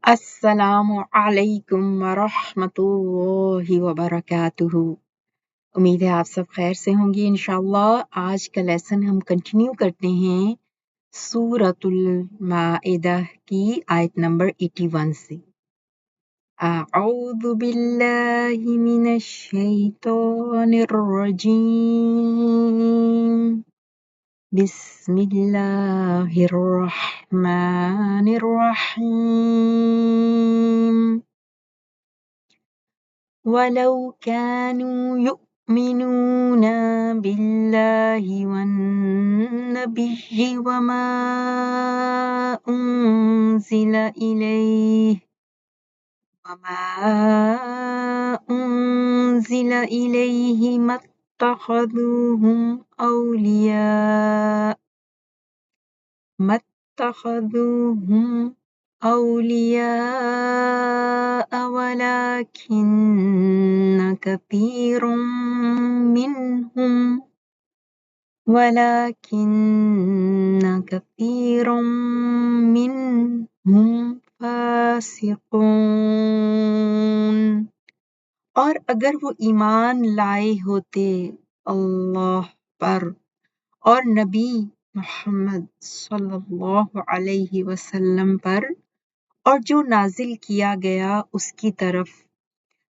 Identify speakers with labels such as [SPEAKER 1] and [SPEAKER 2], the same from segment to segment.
[SPEAKER 1] السلام علیکم ورحمۃ اللہ وبرکاتہ۔ امید ہے آپ سب خیر سے ہوں گی انشاءاللہ۔ آج کا لیسن ہم کنٹینیو کرتے ہیں سورۃ المائدہ کی آیت نمبر 81 سے۔ اعوذ باللہ من الشیطان الرجیم، بسم اللہ الرحمن الرحیم۔ وَلَوْ كَانُوا يُؤْمِنُونَ بِاللَّهِ وَالنَّبِيِّ وَمَا أُنزِلَ إِلَيْهِ مَا اتَّخَذُوهُمْ أَوْلِيَاءَ وَلَكِنَّ كَثِيرًا مِّنْهُمْ فَاسِقُونَ۔ اور اگر وہ ایمان لائے ہوتے اللہ پر اور نبی محمد صلی اللہ علیہ وسلم پر اور جو نازل کیا گیا اس کی طرف،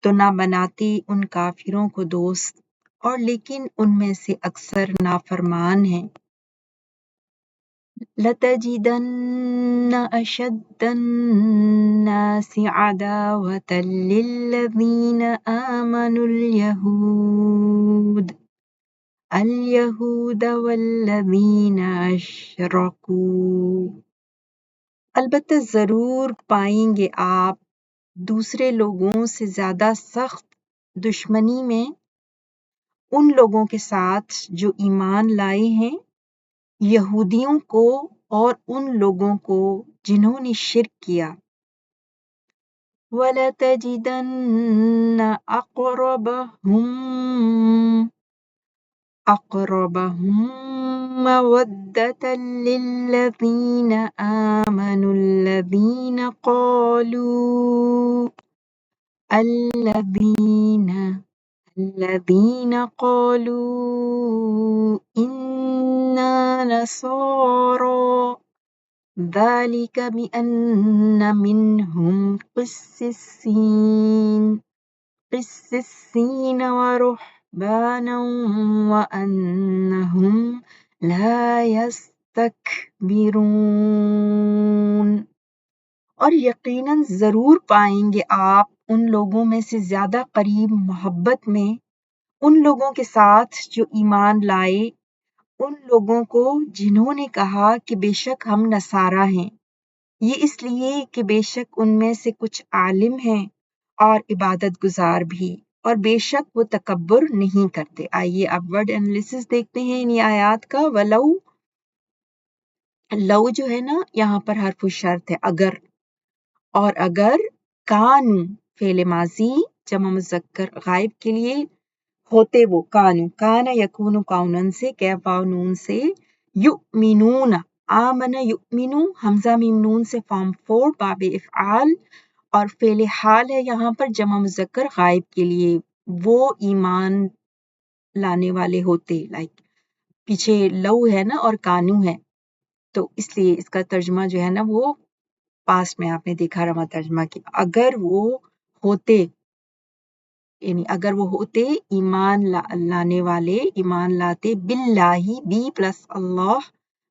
[SPEAKER 1] تو نہ بناتے ان کافروں کو دوست، اور لیکن ان میں سے اکثر نافرمان ہیں۔ لَتَجِدَنَّ أَشَدَّ النَّاسِ عَدَاوَةً لِّلَّذِينَ آمَنُوا الْيَهُودَ وَالَّذِينَ أَشْرَكُوا۔ البتہ ضرور پائیں گے آپ دوسرے لوگوں سے زیادہ سخت دشمنی میں ان لوگوں کے ساتھ جو ایمان لائے ہیں، یہودیوں کو اور ان لوگوں کو جنہوں نے شرک کیا۔ وَلَتَجِدَنَّ أَقْرَبَهُم مَّوَدَّةً لِّلَّذِينَ آمَنُوا الَّذِينَ قَالُوا إِنَّا نَصَارَىٰ، ذَلِكَ بِأَنَّ مِنْهُمْ قِسِّيسِينَ وَرُهْبَانًا وَأَنَّهُمْ لَا يَسْتَكْبِرُونَ۔ اور یقیناً ضرور پائیں گے آپ ان لوگوں میں سے زیادہ قریب محبت میں ان لوگوں کے ساتھ جو ایمان لائے، ان لوگوں کو جنہوں نے کہا کہ بے شک ہم نصارہ ہیں، یہ اس لیے کہ بے شک ان میں سے کچھ عالم ہیں اور عبادت گزار بھی، اور بے شک وہ تکبر نہیں کرتے۔ آئیے اب ورڈ انالیسس دیکھتے ہیں ان آیات کا۔ ولو، لو جو ہے نا یہاں پر حرف شرط ہے، اگر، اور اگر کانو فعل ماضی جمع مذکر غائب کے لیے ہوتے وہ کانو، کانا یکون کونن سے، کیف واو نون سے، یؤمنون، آمن یؤمنو حمزہ میم نون سے فارم 4 باب افعال، اور فعل حال ہے یہاں پر جمع مذکر غائب کے لیے، وہ ایمان لانے والے ہوتے، لائک پیچھے لو ہے نا اور کانو ہے، تو اس لیے اس کا ترجمہ جو ہے نا وہ پاسٹ میں آپ نے دیکھا رواں ترجمہ کی، اگر وہ ہوتے، یعنی اگر وہ ہوتے ایمان لانے والے، ایمان لاتے، باللہ، بی پلس اللہ،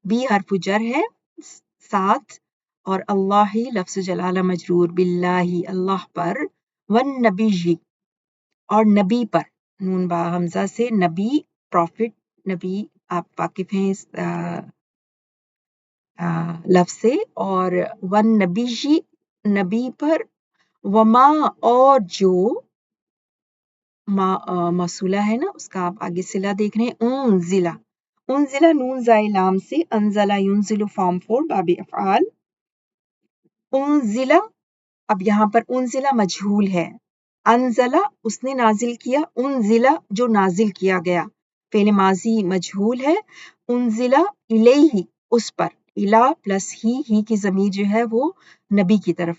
[SPEAKER 1] بی حرف جر ہے ساتھ، اور اللہ لفظ جلالہ مجرور، باللہ اللہ پر، والنبی اور نبی پر، نون با حمزہ سے، نبی پروفٹ، نبی آپ واقف ہیں اس لفظ سے، اور والنبی نبی پر، وما اور جو موصولہ ہے نا اس کا آپ آگے صلہ دیکھ رہے ہیں، انزلہ نون زائے لام سے، انزلہ ینزل فارم 4 باب افعال، انزلہ، اب یہاں پر انزلہ مجہول ہے، انزلہ اس نے نازل کیا، انزلہ جو نازل کیا گیا، فعل ماضی مجہول ہے، انزلہ الیہ اس پر، الا پلس ہی کی ضمیر جو ہے وہ نبی کی طرف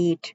[SPEAKER 1] 8।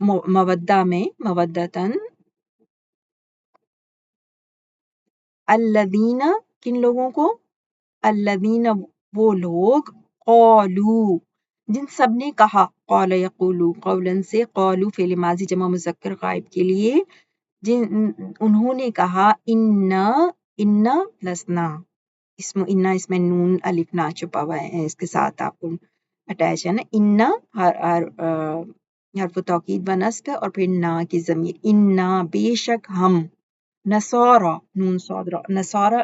[SPEAKER 1] مودہ میں مودتن، الذین کن لوگوں کو، الذین وہ لوگ، قالو جن سب نے کہا، قال یقولو قولاً سے، قالو فعل ماضی جمع مذکر غائب کے لیے، جن انہوں نے کہا، انا پلس نا، اس میں نون الف نا چھپا ہوا ہے، اس کے ساتھ آپ کو اٹیچ ہے نا، انا حرف توکید و نصب ہے، اور پھر نا کی ضمیر، انا بے شک ہم، نصارا نون صادرا، نصارا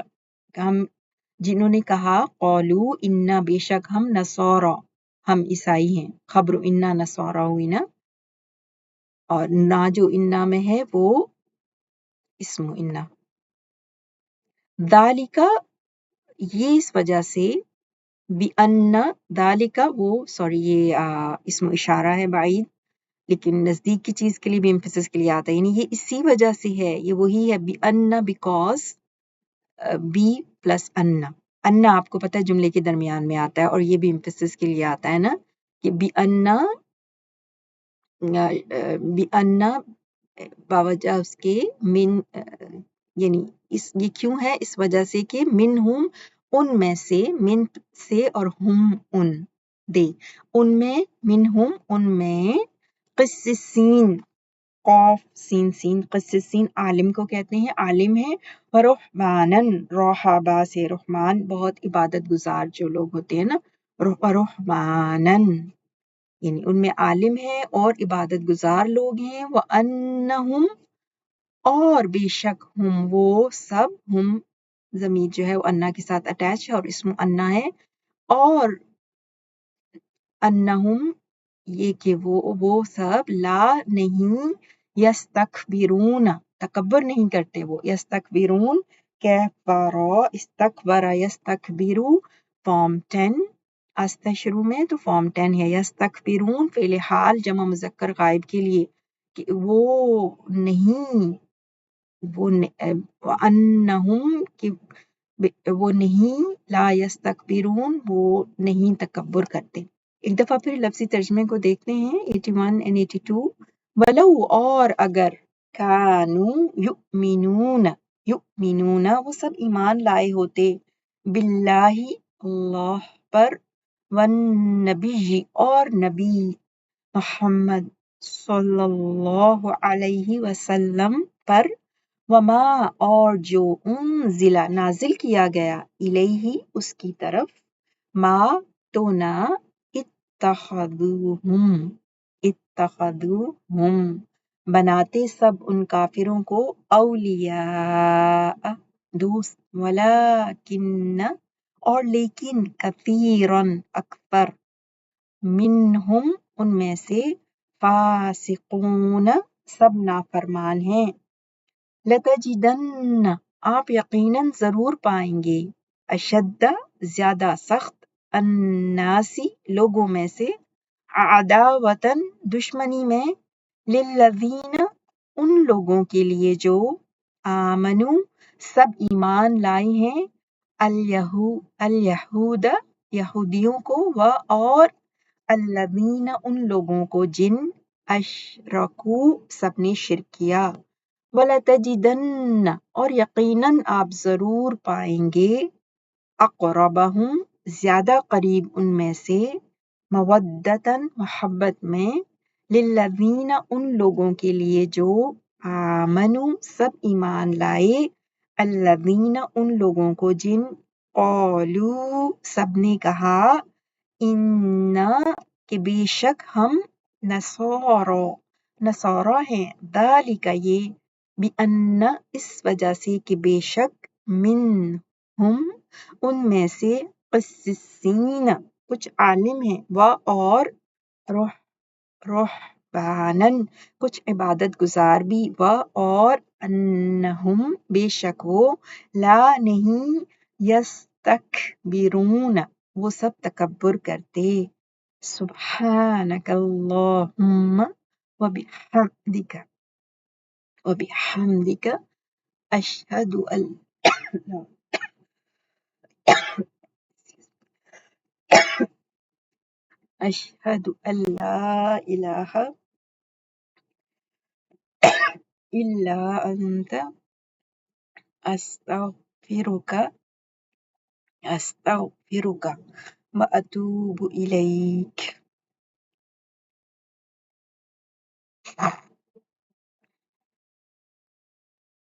[SPEAKER 1] ہم، جنہوں نے کہا، قولو انا بے شک ہم، نصارا ہم عیسائی ہیں، خبر انا نصارا ہوئی نا، اور نا جو انا میں ہے وہ اسم انا، ذالکا یہ اس وجہ سے، بِأَنَّ ذَلِكَ وہ یہ اسم اشارہ ہے بعید، لیکن نزدیک کی چیز کے لیے بھی ایمفیسس کے لیے آتا ہے، یعنی یہ اسی وجہ سے ہے، یہ وہی ہے بِأَنَّ بیکاز بی پلس ان آپ کو پتہ ہے جملے کے درمیان میں آتا ہے، اور یہ بھی ایمفیسس کے لیے آتا ہے نا، کہ بِأَنَّ باوجہ اس کے من یعنی یہ کیوں ہے، اس وجہ سے کہ منہم ان میں سے، من سے اور ہم ان دے، ان میں، منہم ان میں، قسسین قاف سین سین، قسسین عالم کو کہتے ہیں، عالم ہے، ورحمانن روحابا سے رحمان بہت عبادت گزار جو لوگ ہوتے ہیں نا، رحمانن یعنی ان میں عالم ہے اور عبادت گزار لوگ ہیں، وَأَنَّهُمْ اور بے شک ہم وہ سب، ہم ضمیر جو ہے وہ انا کے ساتھ اٹیچ ہے اور اسم انا ہے، اور انہم یہ کہ وہ سب، لا نہیں، یستکبرون تکبر نہیں کرتے وہ، یستکبرون کفارا استکبر یستکبرو فارم 10 آستہ شروع میں، تو فارم 10 ہے، یستکبرون فعل حال جمع مذکر غائب کے لیے، کہ وہ نہیں، وہ انہم کہ وہ نہیں، لا یستکبرون وہ نہیں تکبر کرتے۔ ایک دفعہ پھر لفظی ترجمے کو دیکھتے ہیں 81 and 82، ولو اور اگر، کانو یؤمنون وہ سب ایمان لائے ہوتے، باللہ اللہ پر، والنبی اور نبی محمد صلی اللہ علیہ وسلم پر، وما اور جو انزل نازل کیا گیا، الیہ اس کی طرف، ما تو نہ، اتخذوہم بناتے سب ان کافروں کو، اولیاء دوست، ولیکن اور لیکن، کثیرن اکثر، منہم ان میں سے، فاسقون سب نافرمان ہیں، لَتَجِدَنَّ آپ یقیناً ضرور پائیں گے، اشد زیادہ سخت، الناسی لوگوں میں سے، عداوتاً دشمنی میں، للذین ان لوگوں کے لیے جو، آمنو سب ایمان لائے ہیں، الیہود یہودیوں کو، اور الذین ان لوگوں کو جن، اشرکو سب نے شرک کیا، وَلَتَجِدَنَّ اور یقیناً آپ ضرور پائیں گے، اقربہم زیادہ قریب ان میں سے، مودتاً محبت میں، للذین ان لوگوں کے لیے جو، آمنو سب ایمان لائے، الذین ان لوگوں کو جن، قالو سب نے کہا، انا کہ بے شک ہم، نصارا ہیں، ذالک یہ، بِأَنَّ اس وجہ سے کہ بے شک، منہم ان میں سے، قسیسین کچھ عالم ہیں، اور رہبانن کچھ عبادت گزار بھی، اور انہم بے شک وہ، لا نہیں، یستکبرون وہ سب تکبر کرتے، سبحانک اللہم وبحمدک اشہد ان لا الہ إلا أنت أستغفرك أستغفرك وأتوب إليك.